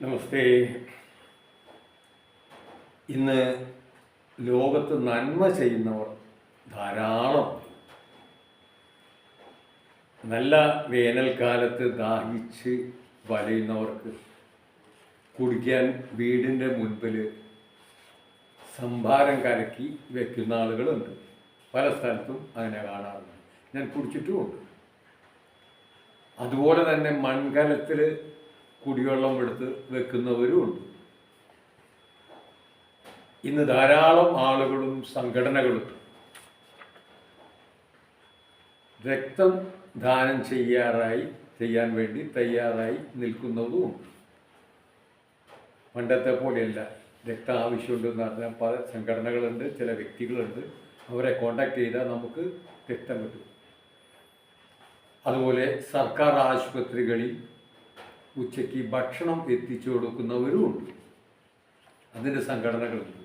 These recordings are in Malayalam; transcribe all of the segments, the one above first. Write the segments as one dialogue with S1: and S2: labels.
S1: നമസ്തേ. ഇന്ന് ലോകത്ത് നന്മ ചെയ്യുന്നവർ ധാരാളം. നല്ല വേനൽക്കാലത്ത് ദാഹിച്ച് വലയുന്നവർക്ക് കുടിക്കാൻ വീടിൻ്റെ മുൻപിൽ സംഭാരം കലക്കി വെക്കുന്ന ആളുകളുണ്ട്. പല സ്ഥലത്തും അങ്ങനെ കാണാറുണ്ട്. ഞാൻ കുടിച്ചിട്ടുമുണ്ട്. അതുപോലെ തന്നെ മൺകലത്തിൽ കുടിവെള്ളം എടുത്ത് വെക്കുന്നവരുമുണ്ട്. ഇന്ന് ധാരാളം ആളുകളും സംഘടനകളും രക്തം ദാനം ചെയ്യാൻ വേണ്ടി തയ്യാറായി നിൽക്കുന്നതുമുണ്ട്. പണ്ടത്തെ പോലെയല്ല. രക്തം ആവശ്യമുണ്ടെന്ന് പറഞ്ഞാൽ പല സംഘടനകളുണ്ട്, ചില വ്യക്തികളുണ്ട്. അവരെ കോണ്ടാക്ട് ചെയ്താൽ നമുക്ക് രക്തം കിട്ടും. അതുപോലെ സർക്കാർ ആശുപത്രികളിൽ ഉച്ചയ്ക്ക് ഭക്ഷണം എത്തിച്ചു കൊടുക്കുന്നവരുമുണ്ട്. അതിൻ്റെ സംഘടനകളുണ്ട്.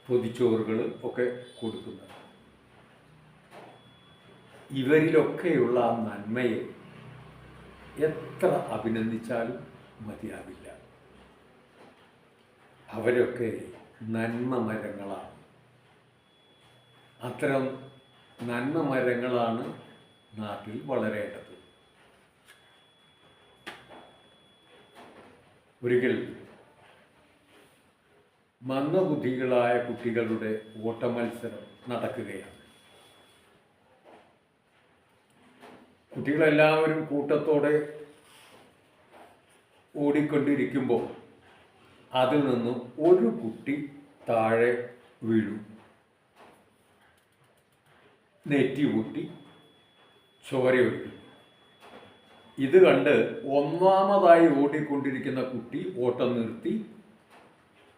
S1: പൊതിച്ചോറുകൾ ഒക്കെ കൊടുക്കുന്നത്. ഇവരിലൊക്കെയുള്ള ആ നന്മയെ എത്ര അഭിനന്ദിച്ചാലും മതിയാവില്ല. അവരൊക്കെ നന്മ മരങ്ങളാണ്. അത്തരം നന്മ മരങ്ങളാണ് നാട്ടിൽ വളരേണ്ടത്. ഒരിക്കൽ മന്ദബുദ്ധികളായ കുട്ടികളുടെ ഓട്ടമത്സരം നടക്കുകയാണ്. കുട്ടികളെല്ലാവരും കൂട്ടത്തോടെ ഓടിക്കൊണ്ടിരിക്കുമ്പോൾ അതിൽ നിന്നും ഒരു കുട്ടി താഴെ വീണു. നെറ്റി പൊട്ടി ചോരയൊഴുകി. ഇത് കണ്ട് ഒന്നാമതായി ഓടിക്കൊണ്ടിരിക്കുന്ന കുട്ടി ഓട്ടം നിർത്തി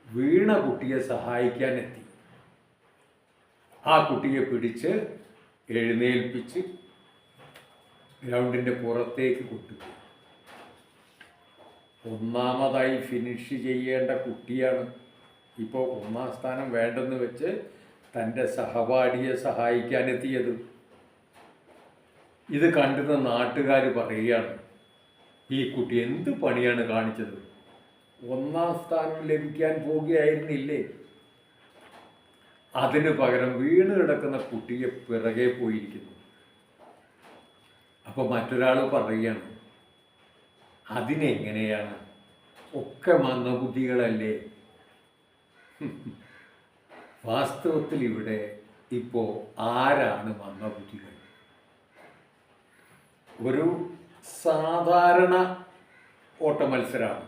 S1: വീണ കുട്ടിയെ സഹായിക്കാനെത്തി. ആ കുട്ടിയെ പിടിച്ച് എഴുന്നേൽപ്പിച്ച് ഗ്രൗണ്ടിൻ്റെ പുറത്തേക്ക് കൊണ്ടുപോയി. ഒന്നാമതായി ഫിനിഷ് ചെയ്യേണ്ട കുട്ടിയാണ് ഇപ്പോൾ ഒന്നാം സ്ഥാനം വേണ്ടെന്ന് വെച്ച് തൻ്റെ സഹപാഠിയെ സഹായിക്കാനെത്തിയത്. ഇത് കണ്ടിരുന്ന നാട്ടുകാർ പറയുകയാണ്, ഈ കുട്ടി എന്ത് പണിയാണ് കാണിച്ചത്? ഒന്നാം സ്ഥാനം ലഭിക്കാൻ പോകുകയായിരുന്നില്ലേ? അതിന് പകരം വീണ് കിടക്കുന്ന കുട്ടിയെ പിറകെ പോയിരിക്കുന്നു. അപ്പോൾ മറ്റൊരാൾ പറയുകയാണ്, അതിനെങ്ങനെയാണ്? ഒക്കെ മന്ദബുദ്ധികളല്ലേ? വാസ്തവത്തിൽ ഇവിടെ ഇപ്പോൾ ആരാണ് മന്ദബുദ്ധികൾ? ഒരു സാധാരണ ഓട്ടമത്സരമാണ്.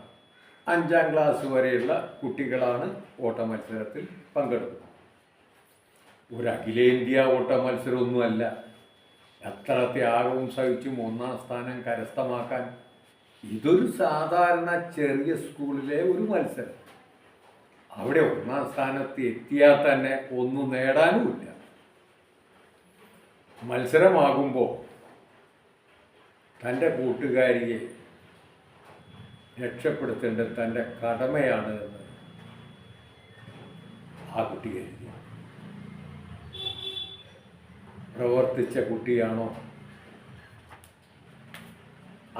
S1: 5ാം ക്ലാസ് വരെയുള്ള കുട്ടികളാണ് ഓട്ടമത്സരത്തിൽ പങ്കെടുക്കുന്നത്. ഒരു അഖിലേന്ത്യാ ഓട്ടമത്സരമൊന്നുമല്ല. എത്ര ത്യാഗവും സഹിച്ചും ഒന്നാം സ്ഥാനം കരസ്ഥമാക്കാൻ ഇതൊരു സാധാരണ ചെറിയ സ്കൂളിലെ ഒരു മത്സരം. അവിടെ ഒന്നാം സ്ഥാനത്ത് എത്തിയാൽ തന്നെ ഒന്നും നേടാനുമില്ല. മത്സരമാകുമ്പോൾ തൻ്റെ കൂട്ടുകാരിയെ രക്ഷപ്പെടുത്തേണ്ടത് തൻ്റെ കടമയാണ് എന്ന് ആ കുട്ടി കരുതി. പ്രവർത്തിച്ച കുട്ടിയാണോ?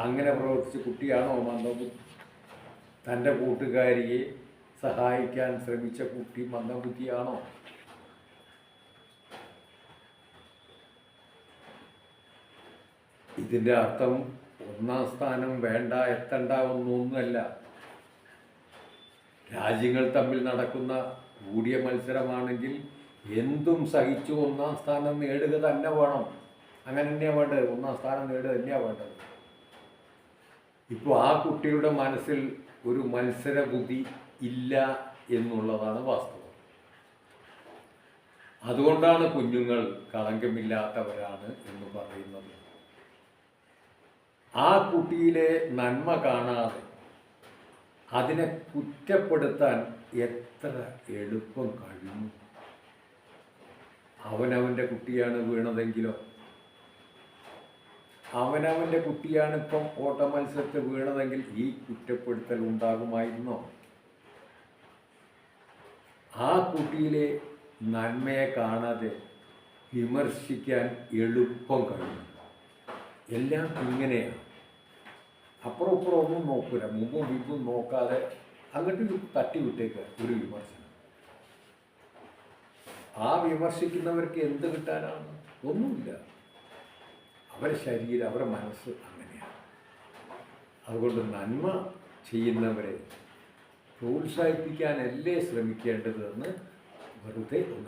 S1: അങ്ങനെ പ്രവർത്തിച്ച കുട്ടിയാണോ മന്ദബുദ്ധി? തൻ്റെ കൂട്ടുകാരിയെ സഹായിക്കാൻ ശ്രമിച്ച കുട്ടി മന്ദബുദ്ധിയാണോ? ഇതിൻ്റെ അർത്ഥം ഒന്നാം സ്ഥാനം വേണ്ട, എത്തണ്ട ഒന്നൊന്നുമല്ല. രാജ്യങ്ങൾ തമ്മിൽ നടക്കുന്ന കൂടിയ മത്സരമാണെങ്കിൽ എന്തും സഹിച്ചു ഒന്നാം സ്ഥാനം നേടുക തന്നെ വേണം. അങ്ങനെ തന്നെയാണ് വേണ്ടത്. ഒന്നാം സ്ഥാനം നേടുക തന്നെയാണ് വേണ്ടത്. ഇപ്പോൾ ആ കുട്ടിയുടെ മനസ്സിൽ ഒരു മത്സര ബുദ്ധി ഇല്ല എന്നുള്ളതാണ് വാസ്തവം. അതുകൊണ്ടാണ് കുഞ്ഞുങ്ങൾ കളങ്കമില്ലാത്തവരാണ് എന്ന് പറയുന്നത്. ആ കുട്ടിയിലെ നന്മ കാണാതെ അതിനെ കുറ്റപ്പെടുത്താൻ എത്ര എളുപ്പം കഴിയുന്നു. അവനവൻ്റെ കുട്ടിയാണ് വീണതെങ്കിലോ? അവനവൻ്റെ കുട്ടിയാണ് ഇപ്പം ഓട്ടമത്സരത്തിൽ വീണതെങ്കിൽ ഈ കുറ്റപ്പെടുത്തൽ ഉണ്ടാകുമായിരുന്നോ? ആ കുട്ടിയിലെ നന്മയെ കാണാതെ വിമർശിക്കാൻ എളുപ്പം കഴിയും. എല്ലാം ഇങ്ങനെയാണ്. അപ്പുറം ഇപ്പുറം ഒന്നും നോക്കൂല, മുമ്പും പിമ്പും നോക്കാതെ അങ്ങോട്ട് തട്ടി വിട്ടേക്കുക ഒരു വിമർശനം. ആ വിമർശിക്കുന്നവർക്ക് എന്ത് കിട്ടാനാണ്? ഒന്നുമില്ല. അവരുടെ ശരീരം, അവരുടെ മനസ്സ് അങ്ങനെയാണ്. അതുകൊണ്ട് നന്മ ചെയ്യുന്നവരെ പ്രോത്സാഹിപ്പിക്കാനല്ലേ ശ്രമിക്കേണ്ടതെന്ന് വെറുതെ ഒന്ന്